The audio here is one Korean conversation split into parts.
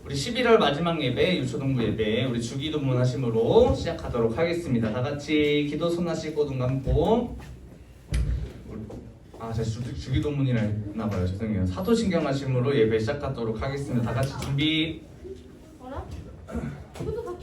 우리 11월 마지막 예배, 유초동부 예배, 우리 주기도문 하심으로 시작하도록 하겠습니다. 다 같이 기도 손 하시고 눈 감고. 제가 주기도문이라 했나봐요. 죄송해요. 사도신경 하심으로 예배 시작하도록 하겠습니다. 다 같이 준비.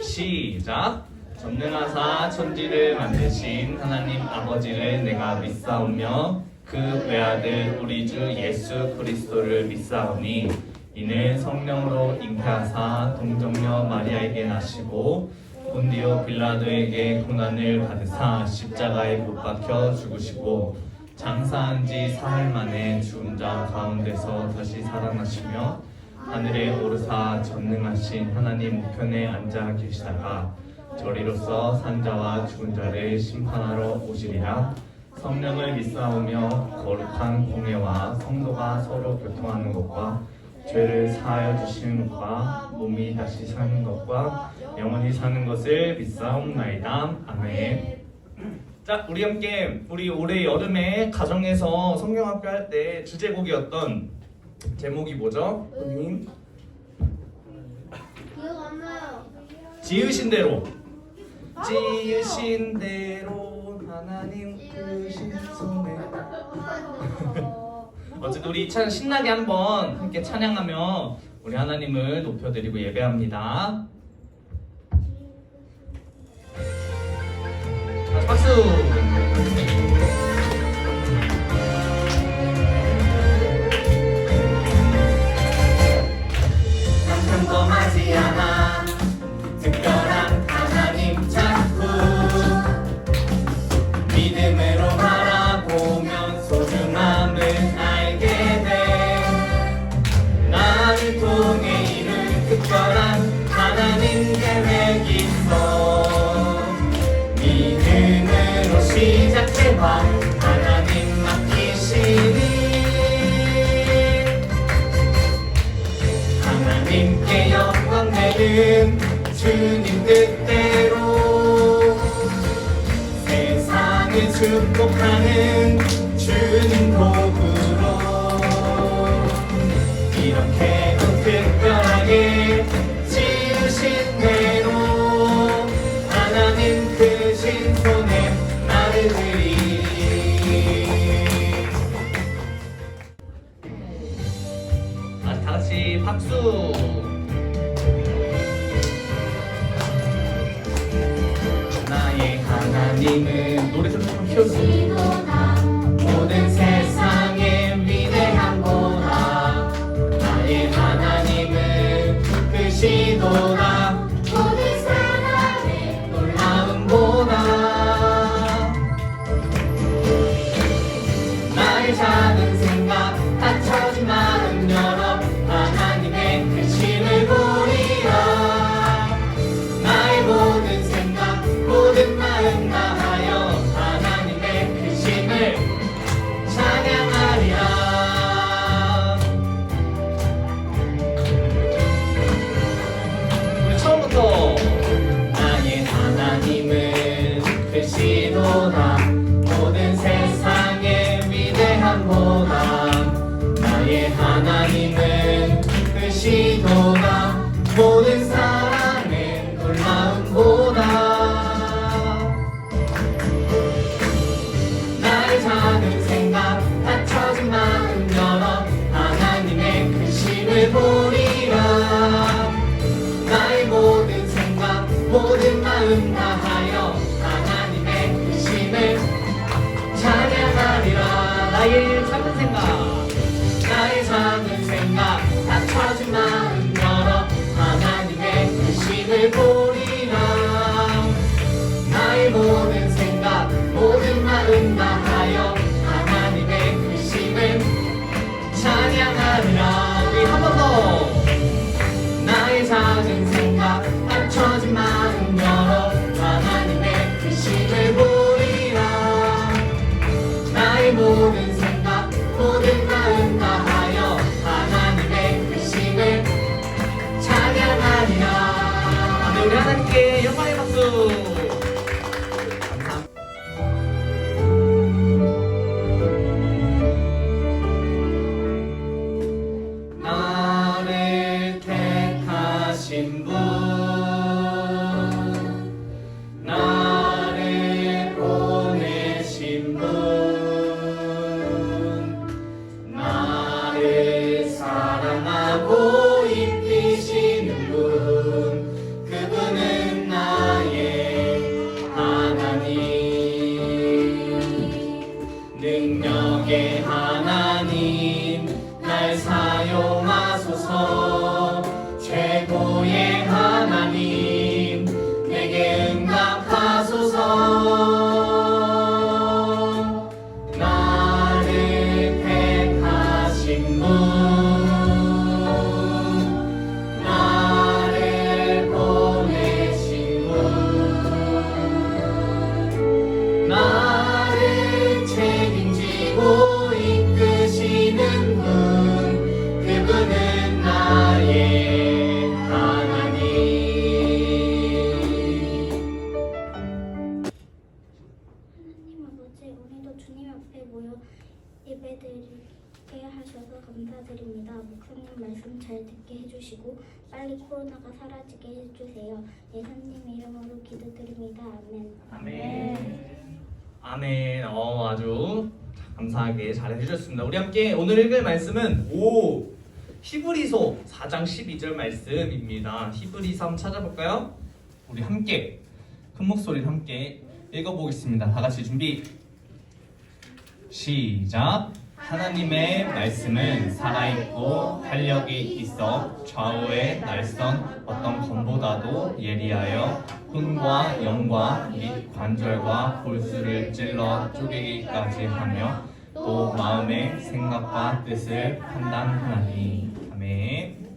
시작. 전능하사 천지를 만드신 하나님 아버지를 내가 믿사오며 그 외아들 우리 주 예수 그리스도를 믿사오니 이는 성령으로 잉태하사 동정녀 마리아에게 나시고 본디오 빌라도에게 고난을 받으사 십자가에 못 박혀 죽으시고 장사한 지 사흘 만에 죽은 자 가운데서 다시 살아나시며 하늘에 오르사 전능하신 하나님 우편에 앉아 계시다가 저리로서 산자와 죽은 자를 심판하러 오시리라. 성령을 믿사오며 거룩한 공예와 성도가 서로 교통하는 것과 죄를 사하여 주시는 것과 몸이 다시 사는 것과 영원히 사는 것을 믿사옵나이다. 아멘. 자, 우리 함께 우리 올해 여름에 가정에서 성경학교 할 때 주제곡이었던 제목이 뭐죠? 선생님? 기억 안 나요. 지으신 대로. 지으신 대로 하나님 크신 손에. 어쨌든 우리 신나게 한번 함께 찬양하며 우리 하나님을 높여드리고 예배합니다. 박수! 평범하지 않아 특별한 하나님 찾고 믿음으로 바라보면 소중함을 알게 돼. 나를 통해 이룬 특별한 하나님 계획 있어. 믿음으로 시작해봐. 하나님 맡기시니 하나님께 영광 내는 주님 뜻대로 세상을 축복하는 주님 복으로 이렇게도 특별하게 지으신 대로 하나님 크신 손에 나를 들이. 다시 박수. 나의 하나님은 노래 좀 키워주세요. 모든 세상의 위대함보다 나의 하나님은 크시도다. 모든 사람의 놀라움보다 나의 작은 생각 닫혀진 마음 열어 하나님의 크심을 보리라. 나의 모든 생각 모든 마음 다하여 하나님의 크심을 찬양하리라. 우리 처음부터 나의 하나님은 크시도다. 모든 세상의 위대함보다 나의 하나님은 크시도다. 모든 사람의 놀라움보다 나의 작은 생각 닫혀진 마음 열어 하나님의 크심을 보리라. 나의 모든 생각 모든 마음 다하여 하나님의 크심을 찬양하리라. 나의 작은 생각 나의 작은 생각 닫혀진 마음 지고 이끄시는 분 그분은 나의 하나님 능력의 하나님 날 사용하소서 최고의 하나님 내게 응답하소서 나를 택하신 분 나를 보내신 분 나를 책임지고 이끄시는 분 그분은 나의 하나님. 하나님 아버지, 오늘도 주님 앞에 모여 예배드리게 하셔서 감사드립니다. 목사님 말씀 잘 듣게 해주시고 빨리 코로나가 사라지게 해주세요. 예수님 이름으로 기도드립니다. 아멘. 아멘. 아주 감사하게 잘 해주셨습니다. 우리 함께 오늘 읽을 말씀은 히브리서 4장 12절 말씀입니다. 히브리서 한번 찾아볼까요? 우리 함께 큰 목소리로 함께 읽어보겠습니다. 다 같이 준비 시작. 하나님의 말씀은 살아있고 활력이 있어 좌우의 날선 어떤 검보다도 예리하여 혼과 영과 및 관절과 골수를 찔러 쪼개기까지 하며 또 마음의 생각과 뜻을 판단하나니. 아멘.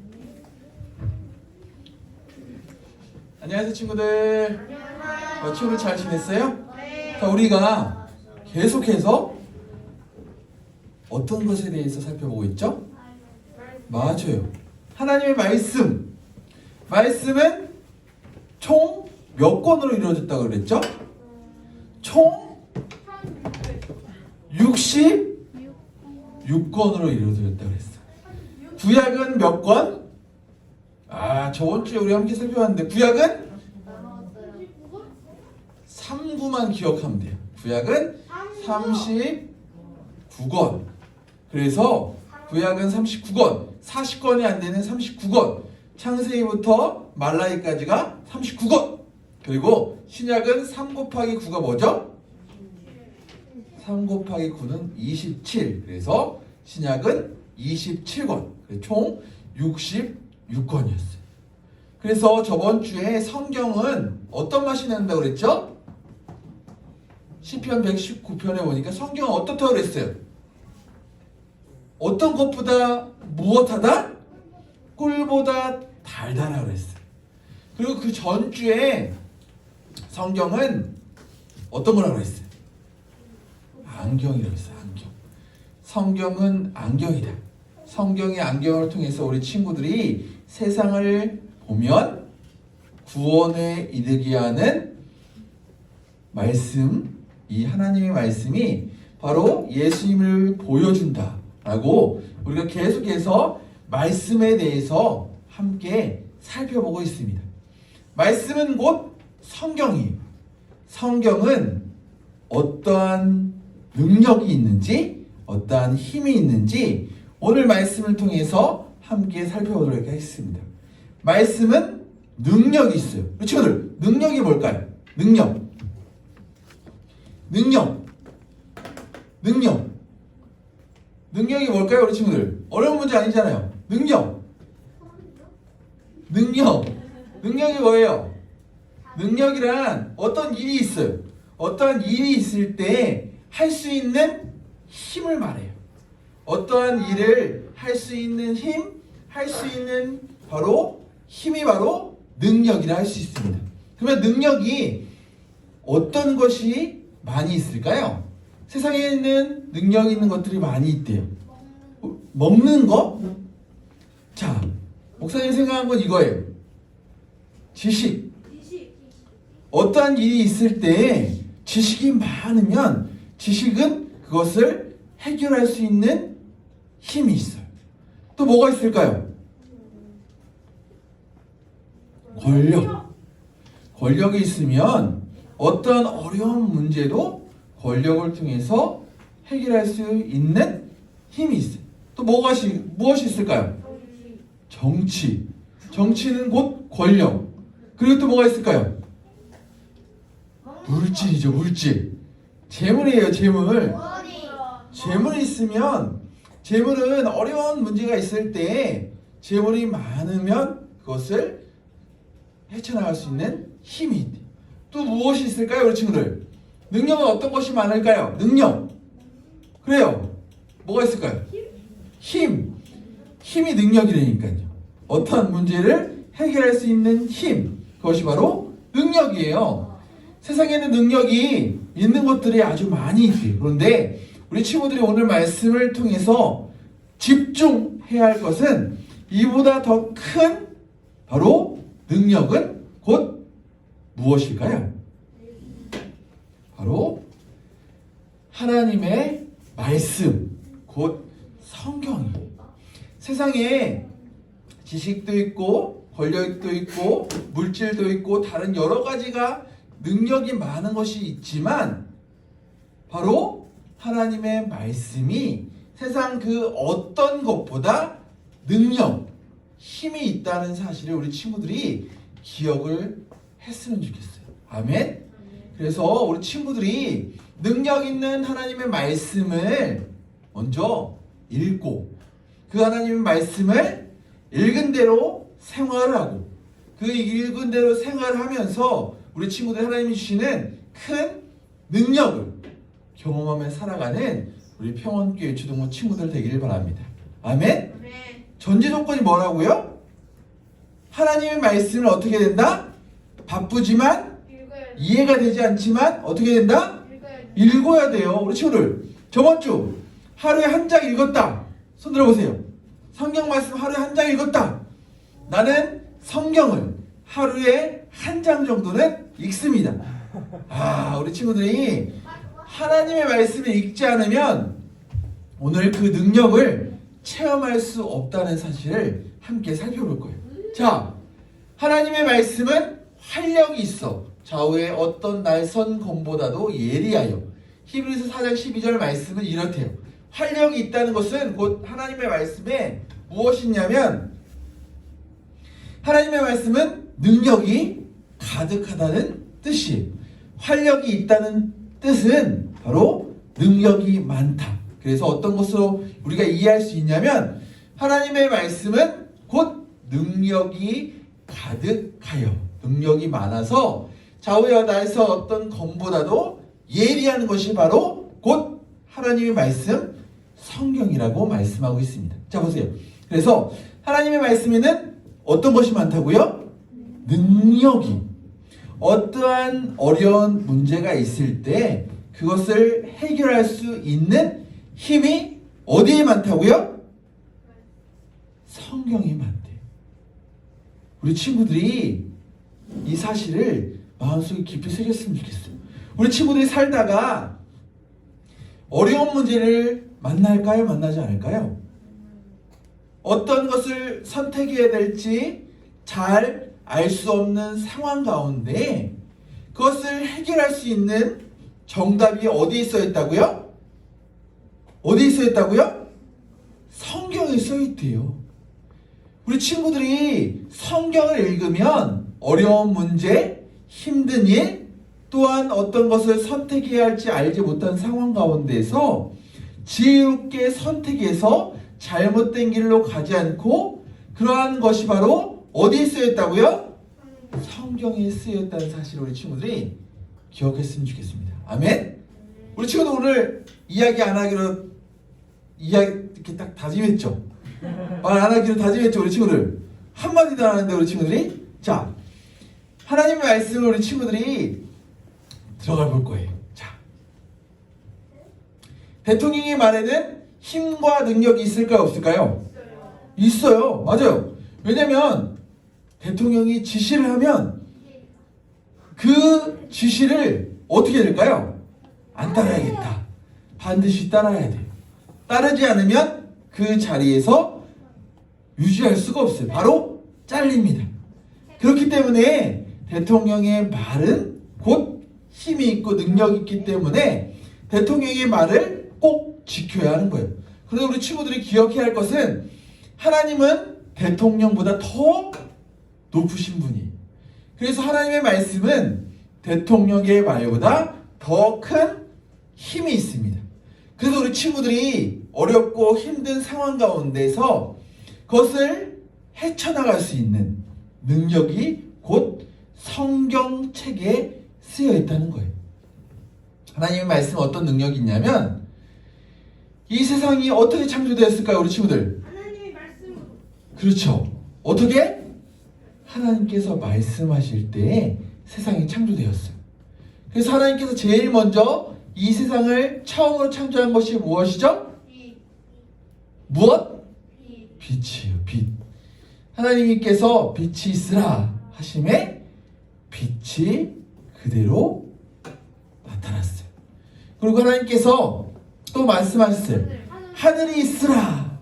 안녕하세요 친구들. 친구들 잘 지냈어요? 자, 우리가 계속해서 어떤 것에 대해서 살펴보고 있죠? 맞아요. 하나님의 말씀은 총 몇 권으로 이루어졌다고 그랬죠? 총 66권으로 이루어졌다고 그랬어. 구약은 몇 권? 저번 주에 우리 함께 살펴봤는데 구약은 39만 기억하면 돼요. 구약은 39권. 그래서 구약은 39권, 40권이 안 되는 39권, 창세기부터 말라기까지가 39권. 그리고 신약은 3 곱하기 9가 뭐죠? 3 곱하기 9는 27. 그래서 신약은 27권. 총 66권이었어요. 그래서 저번 주에 성경은 어떤 맛이 난다고 그랬죠? 시편 119편에 보니까 성경은 어떻다고 그랬어요? 어떤 것보다 무엇하다? 꿀보다 달달하다고 그랬어요. 그리고 그 전주에 성경은 어떤 거라고 그랬어요? 안경이라고 했어요. 안경. 성경은 안경이다. 성경의 안경을 통해서 우리 친구들이 세상을 보면 구원에 이르게 하는 말씀, 이 하나님의 말씀이 바로 예수님을 보여준다 라고 우리가 계속해서 말씀에 대해서 함께 살펴보고 있습니다. 말씀은 곧 성경이에요. 성경은 어떠한 능력이 있는지, 어떠한 힘이 있는지 오늘 말씀을 통해서 함께 살펴보도록 하겠습니다. 말씀은 능력이 있어요. 우리 친구들, 능력이 뭘까요? 능력이 뭘까요, 우리 친구들? 어려운 문제 아니잖아요. 능력이 뭐예요? 능력이란 어떤 일이 있어요. 어떠한 일이 있을 때 할 수 있는 힘을 말해요. 어떠한 일을 할 수 있는 힘, 할 수 있는 힘이 바로 능력이라 할 수 있습니다. 그러면 능력이 어떤 것이 많이 있을까요? 세상에는 능력 있는 것들이 많이 있대요. 먹는 거? 자, 목사님 생각한 건 이거예요. 지식. 어떠한 일이 있을 때 지식이 많으면 지식은 그것을 해결할 수 있는 힘이 있어요. 또 뭐가 있을까요? 권력이 있으면 어떠한 어려운 문제도 권력을 통해서 해결할 수 있는 힘이 있어요. 또 무엇이 있을까요? 정치. 정치는 곧 권력. 그리고 또 뭐가 있을까요? 물질이죠, 물질. 재물이에요, 재물. 재물이 있으면, 재물은 어려운 문제가 있을 때 재물이 많으면 그것을 헤쳐나갈 수 있는 힘이 있대. 또 무엇이 있을까요, 우리 친구들? 능력은 어떤 것이 많을까요? 능력. 그래요. 뭐가 있을까요? 힘. 힘이 능력이라니까요. 어떤 문제를 해결할 수 있는 힘. 그것이 바로 능력이에요. 세상에는 능력이 있는 것들이 아주 많이 있대요. 그런데 우리 친구들이 오늘 말씀을 통해서 집중해야 할 것은 이보다 더 큰 바로 능력은 곧 무엇일까요? 바로 하나님의 말씀, 곧 성경이에요. 세상에 지식도 있고 권력도 있고 물질도 있고 다른 여러 가지가 능력이 많은 것이 있지만 바로 하나님의 말씀이 세상 그 어떤 것보다 능력, 힘이 있다는 사실을 우리 친구들이 기억을 했으면 좋겠어요. 아멘? 그래서 우리 친구들이 능력 있는 하나님의 말씀을 먼저 읽고 그 하나님의 말씀을 읽은 대로 생활을 하고 그 읽은 대로 생활을 하면서 우리 친구들 하나님이 주시는 큰 능력을 경험하며 살아가는 우리 평원교회 주동호 친구들 되기를 바랍니다. 아멘? 전제 조건이 뭐라고요? 하나님의 말씀을 어떻게 된다? 바쁘지만 이해가 되지 않지만 어떻게 된다? 읽어야 돼요. 우리 친구들 저번 주 하루에 한 장 읽었다. 손 들어보세요. 성경 말씀 하루에 한 장 읽었다. 나는 성경을 하루에 한 장 정도는 읽습니다. 우리 친구들이 하나님의 말씀을 읽지 않으면 오늘 그 능력을 체험할 수 없다는 사실을 함께 살펴볼 거예요. 자, 하나님의 말씀은 활력이 있어 좌우의 어떤 날선 검보다도 예리하여. 히브리서 4장 12절 말씀은 이렇대요. 활력이 있다는 것은 곧 하나님의 말씀에 무엇이 있냐면 하나님의 말씀은 능력이 가득하다는 뜻이에요. 활력이 있다는 뜻은 바로 능력이 많다. 그래서 어떤 것으로 우리가 이해할 수 있냐면 하나님의 말씀은 곧 능력이 가득하여 능력이 많아서 좌우의 날서 어떤 검보다도 예리한 것이 바로 곧 하나님의 말씀 성경이라고 말씀하고 있습니다. 자 보세요. 그래서 하나님의 말씀에는 어떤 것이 많다고요? 능력이. 어떠한 어려운 문제가 있을 때 그것을 해결할 수 있는 힘이 어디에 많다고요? 성경에 많대요. 우리 친구들이 이 사실을 마음속에 깊이 새겼으면 좋겠어요. 우리 친구들이 살다가 어려운 문제를 만날까요? 만나지 않을까요? 어떤 것을 선택해야 될지 잘 알 수 없는 상황 가운데 그것을 해결할 수 있는 정답이 어디에 써 있다고요? 어디에 써 있다고요? 성경에 써 있대요. 우리 친구들이 성경을 읽으면 어려운 문제, 힘든 일, 또한 어떤 것을 선택해야 할지 알지 못한 상황 가운데서 지혜롭게 선택해서 잘못된 길로 가지 않고 그러한 것이 바로 어디에 쓰였다고요? 성경에 쓰였다는 사실을 우리 친구들이 기억했으면 좋겠습니다. 아멘? 우리 친구들 오늘 이야기 안 하기로 이렇게 딱 다짐했죠? 말 안 하기로 다짐했죠, 우리 친구들? 한마디도 안 하는데 우리 친구들이? 자, 하나님의 말씀을 우리 친구들이 들어가 볼 거예요. 자, 대통령의 말에는 힘과 능력이 있을까요? 없을까요? 있어요. 맞아요. 왜냐면 대통령이 지시를 하면 그 지시를 어떻게 해야 될까요? 안 따라야겠다. 반드시 따라야 돼요. 따르지 않으면 그 자리에서 유지할 수가 없어요. 바로 잘립니다. 그렇기 때문에 대통령의 말은 곧 힘이 있고 능력이 있기 때문에 대통령의 말을 꼭 지켜야 하는 거예요. 그래서 우리 친구들이 기억해야 할 것은 하나님은 대통령보다 더 높으신 분이. 그래서 하나님의 말씀은 대통령의 말보다 더 큰 힘이 있습니다. 그래서 우리 친구들이 어렵고 힘든 상황 가운데서 그것을 헤쳐나갈 수 있는 능력이 곧 성경책에 쓰여 있다는 거예요. 하나님의 말씀은 어떤 능력이 있냐면 이 세상이 어떻게 창조되었을까요, 우리 친구들? 하나님의 말씀으로. 그렇죠. 어떻게? 하나님께서 말씀하실 때에 세상이 창조되었어요. 그래서 하나님께서 제일 먼저 이 세상을 처음으로 창조한 것이 무엇이죠? 빛. 무엇? 빛. 빛이에요. 빛. 하나님께서 빛이 있으라 하심에 빛이 그대로 나타났어요. 그리고 하나님께서 또 말씀하셨어요. 하늘이 있으라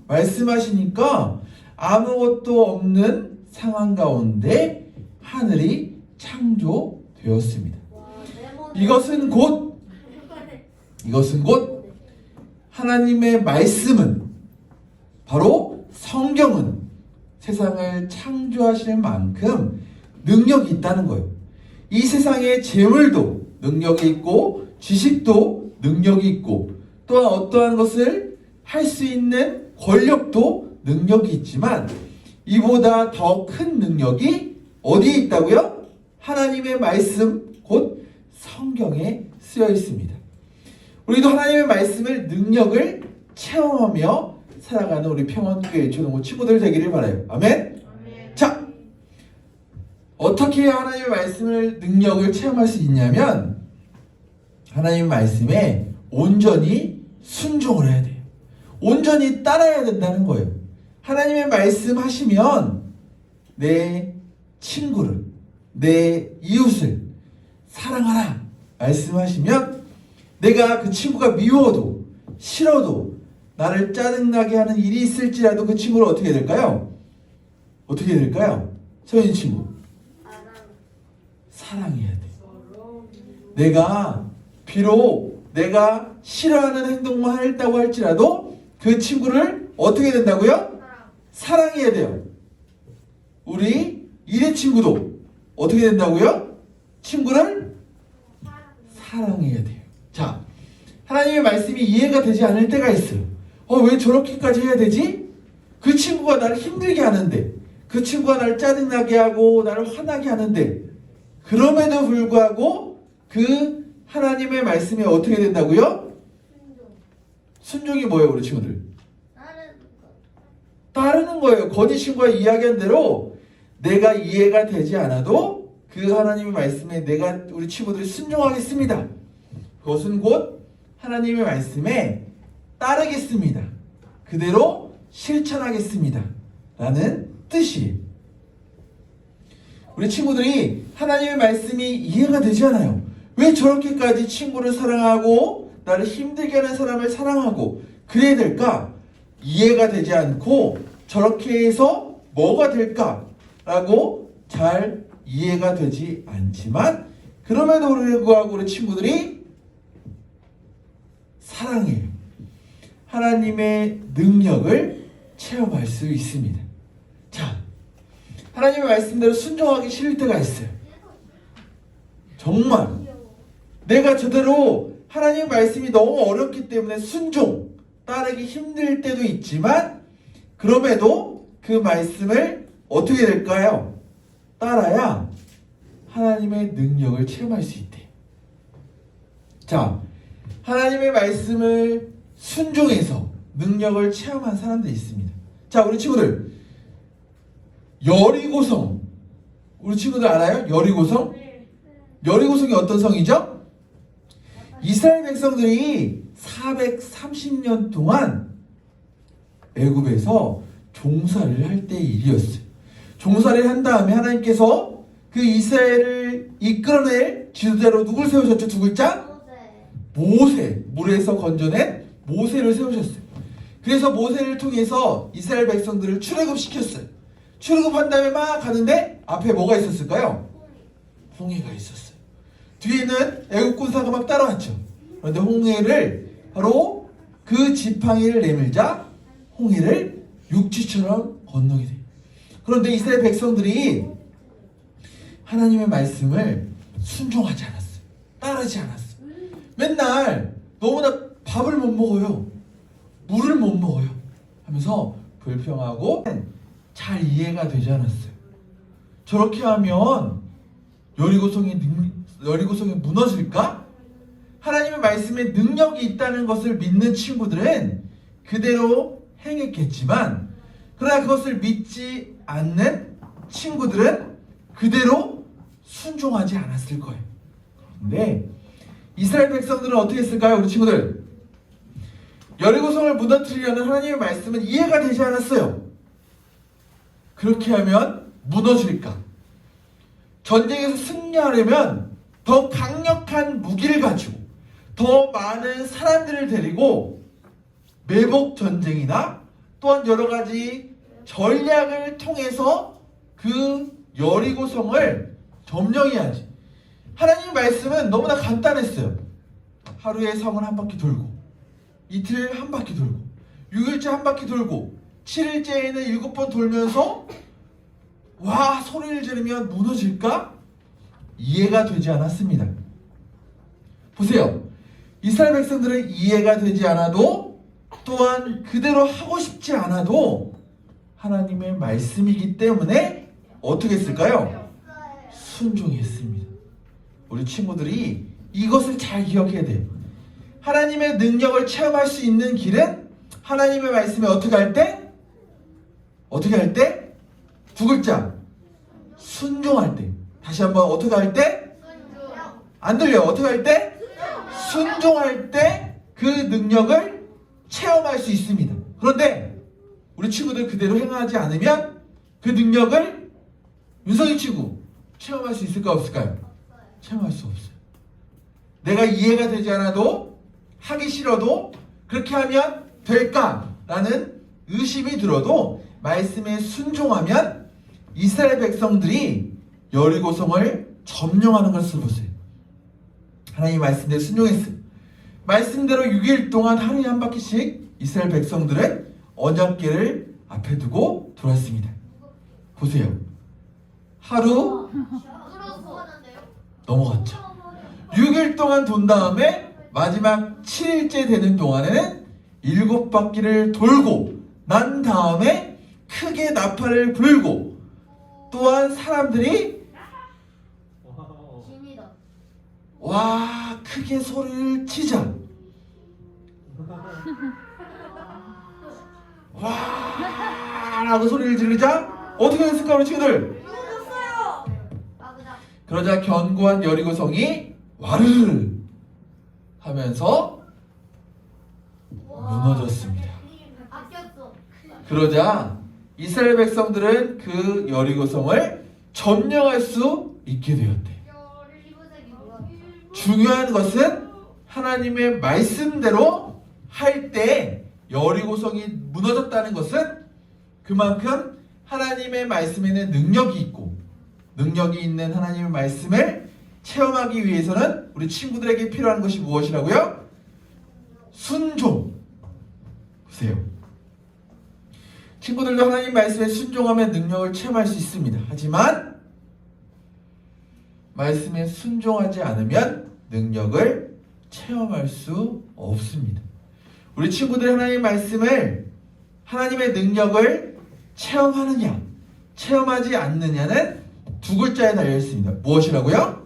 말씀하시니까 아무것도 없는 상황 가운데 하늘이 창조되었습니다. 이것은 곧 하나님의 말씀은 바로 성경은 세상을 창조하실 만큼 능력이 있다는 거예요. 이 세상의 재물도 능력이 있고 지식도 능력이 있고 또한 어떠한 것을 할 수 있는 권력도 능력이 있지만 이보다 더 큰 능력이 어디에 있다고요? 하나님의 말씀 곧 성경에 쓰여 있습니다. 우리도 하나님의 말씀을 능력을 체험하며 살아가는 우리 평안교회 초등부 친구들 되기를 바라요. 아멘? 자, 어떻게 해야 하나님의 말씀을 능력을 체험할 수 있냐면 하나님의 말씀에 온전히 순종을 해야 돼요. 온전히 따라야 된다는 거예요. 하나님의 말씀 하시면 내 친구를, 내 이웃을 사랑하라 말씀하시면 내가 그 친구가 미워도 싫어도 나를 짜증나게 하는 일이 있을지라도 그 친구를 어떻게 해야 될까요? 어떻게 해야 될까요? 서윤이 친구 사랑해야 돼. 내가 비록 내가 싫어하는 행동만 했다고 할지라도 그 친구를 어떻게 해야 된다고요? 사랑해야 돼요. 우리 일의 친구도 어떻게 된다고요? 친구를 사랑해야 돼요. 자, 하나님의 말씀이 이해가 되지 않을 때가 있어요. 왜 저렇게까지 해야 되지? 그 친구가 나를 힘들게 하는데, 그 친구가 나를 짜증나게 하고 나를 화나게 하는데, 그럼에도 불구하고 그 하나님의 말씀이 어떻게 된다고요? 순종이 뭐예요, 우리 친구들? 따르는 거예요. 건희 친구가 이야기한 대로 내가 이해가 되지 않아도 그 하나님의 말씀에 내가 우리 친구들이 순종하겠습니다. 그것은 곧 하나님의 말씀에 따르겠습니다. 그대로 실천하겠습니다. 라는 뜻이에요. 우리 친구들이 하나님의 말씀이 이해가 되지 않아요. 왜 저렇게까지 친구를 사랑하고 나를 힘들게 하는 사람을 사랑하고 그래야 될까? 이해가 되지 않고 저렇게 해서 뭐가 될까라고 잘 이해가 되지 않지만 그럼에도 불구하고 우리 친구들이 사랑해요. 하나님의 능력을 체험할 수 있습니다. 자, 하나님의 말씀대로 순종하기 싫을 때가 있어요. 정말 내가 저대로 하나님의 말씀이 너무 어렵기 때문에 순종 따르기 힘들 때도 있지만 그럼에도 그 말씀을 어떻게 될까요? 따라야 하나님의 능력을 체험할 수 있대. 자, 하나님의 말씀을 순종해서 능력을 체험한 사람들이 있습니다. 자, 우리 친구들 여리고성 우리 친구들 알아요? 여리고성? 여리고성이 어떤 성이죠? 이스라엘 백성들이 430년 동안 애굽에서 종살이를 할 때의 일이었어요. 종살이를 한 다음에 하나님께서 그 이스라엘을 이끌어낼 지도자로 누굴 세우셨죠? 두 글자? 모세. 물에서 건져낸 모세를 세우셨어요. 그래서 모세를 통해서 이스라엘 백성들을 출애굽시켰어요. 출애굽한 다음에 막 가는데 앞에 뭐가 있었을까요? 홍해가 있었어요. 뒤에는 애굽 군사가 막 따라왔죠. 그런데 홍해를 바로 그 지팡이를 내밀자 홍해를 육지처럼 건너게 돼요. 그런데 이스라엘 백성들이 하나님의 말씀을 순종하지 않았어요. 따르지 않았어요. 맨날 너무나 밥을 못 먹어요. 물을 못 먹어요. 하면서 불평하고 잘 이해가 되지 않았어요. 저렇게 하면 여리고성이 무너질까? 하나님의 말씀에 능력이 있다는 것을 믿는 친구들은 그대로 행했겠지만, 그러나 그것을 믿지 않는 친구들은 그대로 순종하지 않았을 거예요. 그런데 이스라엘 백성들은 어떻게 했을까요? 우리 친구들, 여리고성을 무너뜨리려는 하나님의 말씀은 이해가 되지 않았어요. 그렇게 하면 무너질까? 전쟁에서 승리하려면 더 강력한 무기를 가지고 더 많은 사람들을 데리고 매복 전쟁이나 또한 여러 가지 전략을 통해서 그 여리고성을 점령해야지. 하나님의 말씀은 너무나 간단했어요. 하루에 성을 한 바퀴 돌고, 이틀 한 바퀴 돌고, 6일째 한 바퀴 돌고, 7일째에는 7번 돌면서 와 소리를 지르면 무너질까? 이해가 되지 않았습니다. 보세요. 이스라엘 백성들은 이해가 되지 않아도, 또한 그대로 하고 싶지 않아도 하나님의 말씀이기 때문에 어떻게 했을까요? 순종했습니다. 우리 친구들이 이것을 잘 기억해야 돼요. 하나님의 능력을 체험할 수 있는 길은 하나님의 말씀에 어떻게 할 때? 어떻게 할 때? 두 글자. 순종할 때. 다시 한번 어떻게 할 때? 안 들려요. 어떻게 할 때? 순종할 때 그 능력을 체험할 수 있습니다. 그런데 우리 친구들 그대로 행하지 않으면 그 능력을 윤성이 친구 체험할 수 있을까 없을까요? 체험할 수 없어요. 내가 이해가 되지 않아도, 하기 싫어도 그렇게 하면 될까라는 의심이 들어도 말씀에 순종하면 이스라엘 백성들이 여리고성을 점령하는 것을 보세요. 하나님 말씀대로 순종했어요. 말씀대로 6일 동안 하루에 한 바퀴씩 이스라엘 백성들은 언약궤를 앞에 두고 돌았습니다. 보세요. 하루 넘어갔죠. 6일 동안 돈 다음에 마지막 7일째 되는 동안에는 7바퀴를 돌고 난 다음에 크게 나팔을 불고, 또한 사람들이 와 크게 소리를 치자, 와 라고 소리를 지르자 어떻게 됐을까 우리 친구들? 그러자 견고한 여리고성이 와르르 하면서 무너졌습니다. 그러자 이스라엘 백성들은 그 여리고성을 점령할 수 있게 되었대. 중요한 것은 하나님의 말씀대로 할 때 여리고성이 무너졌다는 것은 그만큼 하나님의 말씀에는 능력이 있고, 능력이 있는 하나님의 말씀을 체험하기 위해서는 우리 친구들에게 필요한 것이 무엇이라고요? 순종. 보세요. 친구들도 하나님 말씀에 순종하면 능력을 체험할 수 있습니다. 하지만 말씀에 순종하지 않으면 능력을 체험할 수 없습니다. 우리 친구들 하나님의 말씀을, 하나님의 능력을 체험하느냐 체험하지 않느냐는 두 글자에 달려 있습니다. 무엇이라고요?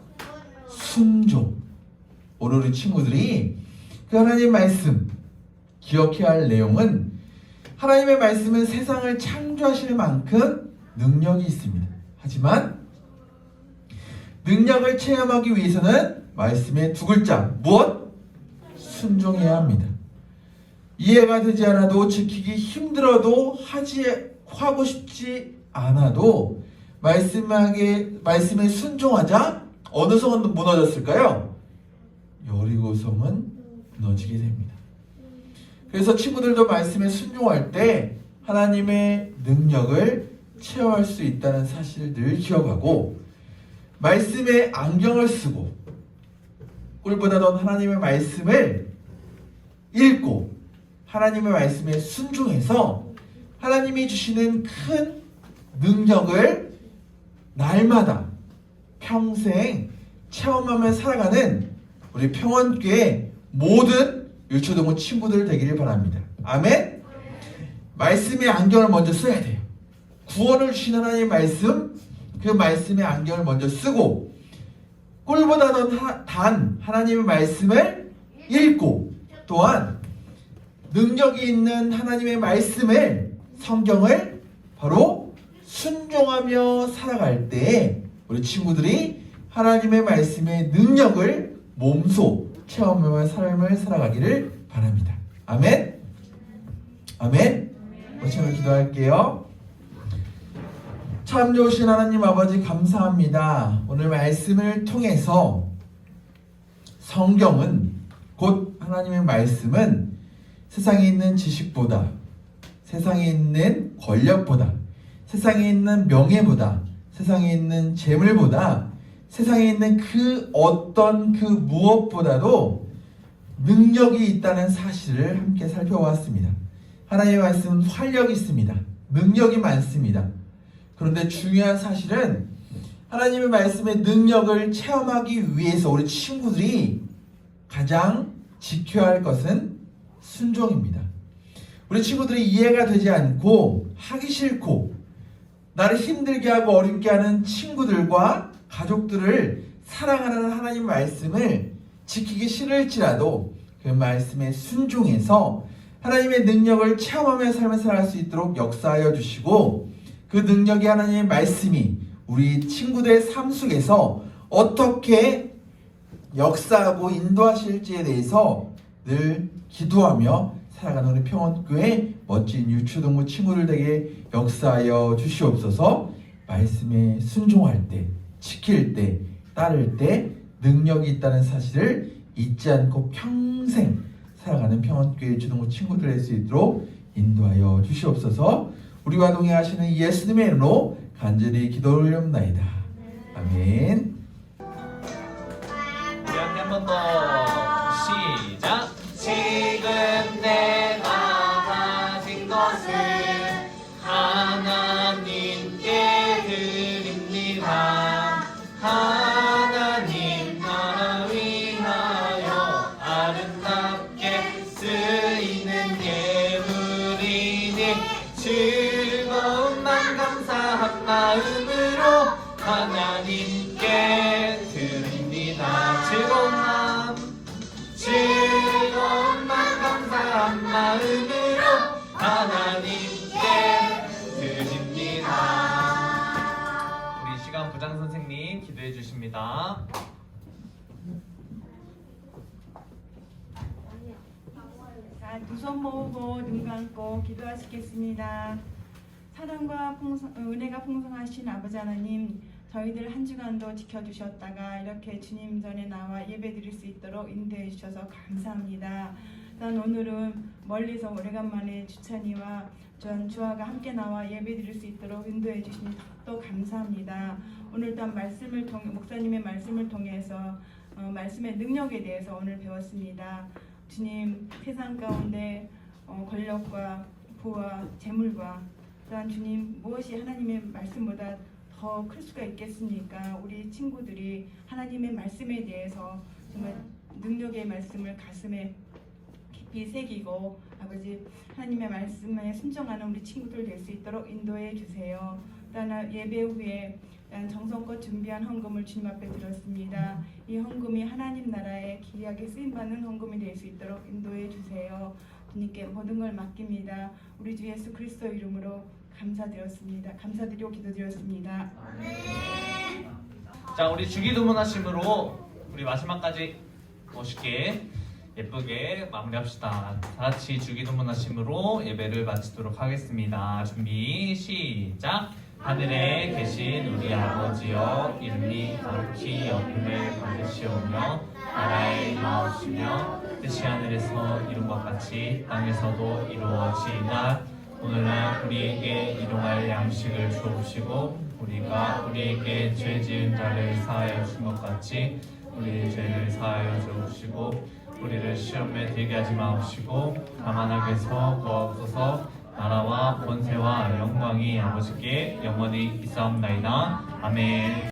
순종. 오늘 우리 친구들이 그 하나님 말씀 기억해야 할 내용은, 하나님의 말씀은 세상을 창조하실 만큼 능력이 있습니다. 하지만 능력을 체험하기 위해서는 말씀의 두 글자, 무엇? 순종해야 합니다. 이해가 되지 않아도, 지키기 힘들어도, 하고 싶지 않아도 말씀에 순종하자 어느 성은 무너졌을까요? 여리고성은 무너지게 됩니다. 그래서 친구들도 말씀에 순종할 때 하나님의 능력을 체험할 수 있다는 사실을 늘 기억하고, 말씀에 안경을 쓰고 꿀보다 더 하나님의 말씀을 읽고 하나님의 말씀에 순종해서 하나님이 주시는 큰 능력을 날마다 평생 체험하며 살아가는 우리 평원교회 모든 유초동호 친구들 되기를 바랍니다. 아멘. 말씀의 안경을 먼저 써야 돼요. 구원을 주신 하나님의 말씀, 그 말씀의 안경을 먼저 쓰고 꿀보다 더 단 하나님의 말씀을 읽고 또한 능력이 있는 하나님의 말씀을 성경을 바로 순종하며 살아갈 때 우리 친구들이 하나님의 말씀의 능력을 몸소 체험하며 삶을 살아가기를 바랍니다. 아멘. 아멘. 같이 기도할게요. 참 좋으신 하나님 아버지 감사합니다. 오늘 말씀을 통해서 성경은 곧 하나님의 말씀은 세상에 있는 지식보다, 세상에 있는 권력보다, 세상에 있는 명예보다, 세상에 있는 재물보다, 세상에 있는 그 어떤 그 무엇보다도 능력이 있다는 사실을 함께 살펴보았습니다. 하나님의 말씀은 활력이 있습니다. 능력이 많습니다. 그런데 중요한 사실은 하나님의 말씀의 능력을 체험하기 위해서 우리 친구들이 가장 지켜야 할 것은 순종입니다. 우리 친구들이 이해가 되지 않고 하기 싫고 나를 힘들게 하고 어렵게 하는 친구들과 가족들을 사랑하는 하나님 말씀을 지키기 싫을지라도 그 말씀에 순종해서 하나님의 능력을 체험하며 삶을 살아갈 수 있도록 역사하여 주시고 그 능력이 하나님의 말씀이 우리 친구들의 삶 속에서 어떻게 역사하고 인도하실지에 대해서 늘 기도하며 살아가는 우리 평원교회 멋진 유초동무 친구들 되게 역사하여 주시옵소서. 말씀에 순종할 때, 지킬 때, 따를 때 능력이 있다는 사실을 잊지 않고 평생 살아가는 평원교회 유초동무 친구들 될 수 있도록 인도하여 주시옵소서. 우리와 동행하시는 예수님의 이름으로 간절히 기도를 올려옵나이다. 아멘. 우리 함께 한 번 더 시작. 지금 내가 가진 것을 하나님께 드립니다. 하나님 나라 위하여 아름답게 쓰이는 예물이니 즐거움만 감사한 마음으로 하나님께 드립니다. 즐거움만 감사한 마음으로 하나님께 드립니다. 우리 시간 부장 선생님 기도해 주십니다. 자, 두 손 모으고 눈 감고 기도하시겠습니다. 사랑과 은혜가 풍성하신 아버지 하나님, 저희들 한 주간도 지켜주셨다가 이렇게 주님 전에 나와 예배드릴 수 있도록 인도해 주셔서 감사합니다. 난 오늘은 멀리서 오래간만에 주찬이와 전 주아가 함께 나와 예배드릴 수 있도록 인도해 주시니 또 감사합니다. 오늘 또한 말씀을 통해 목사님의 말씀을 통해서 말씀의 능력에 대해서 오늘 배웠습니다. 주님, 세상 가운데 권력과 부와 재물과 또한 주님 무엇이 하나님의 말씀보다 더 클 수가 있겠습니까? 우리 친구들이 하나님의 말씀에 대해서 정말 능력의 말씀을 가슴에 깊이 새기고 아버지 하나님의 말씀에 순종하는 우리 친구들 될 수 있도록 인도해 주세요. 또한 예배 후에 정성껏 준비한 헌금을 주님 앞에 드렸습니다. 이 헌금이 하나님 나라에 귀하게 쓰임받는 헌금이 될 수 있도록 인도해 주세요. 주님께 모든 걸 맡깁니다. 우리 주 예수 그리스도 이름으로 감사드리고 기도드렸습니다. 자, 우리 주기도문하심으로 우리 마지막까지 멋있게 예쁘게 마무리합시다. 다 같이 주기도문하심으로 예배를 마치도록 하겠습니다. 준비 시작. 하늘에 계신 우리 아버지여, 이름이 거룩히 여김을 받으시오며 나라에 임하옵시며 뜻이 하늘에서 이룬 것 같이 땅에서도 이루어지이다. 오늘날 우리에게 일용할 양식을 주옵시고 우리가 우리에게 죄 지은 자를 사하여 준 것 같이 우리의 죄를 사하여 주옵시고 우리를 시험에 들게 하지 마옵시고 다만 악에서 구하옵소서. 나라와 권세와 영광이 아버지께 영원히 있사옵나이다. 아멘.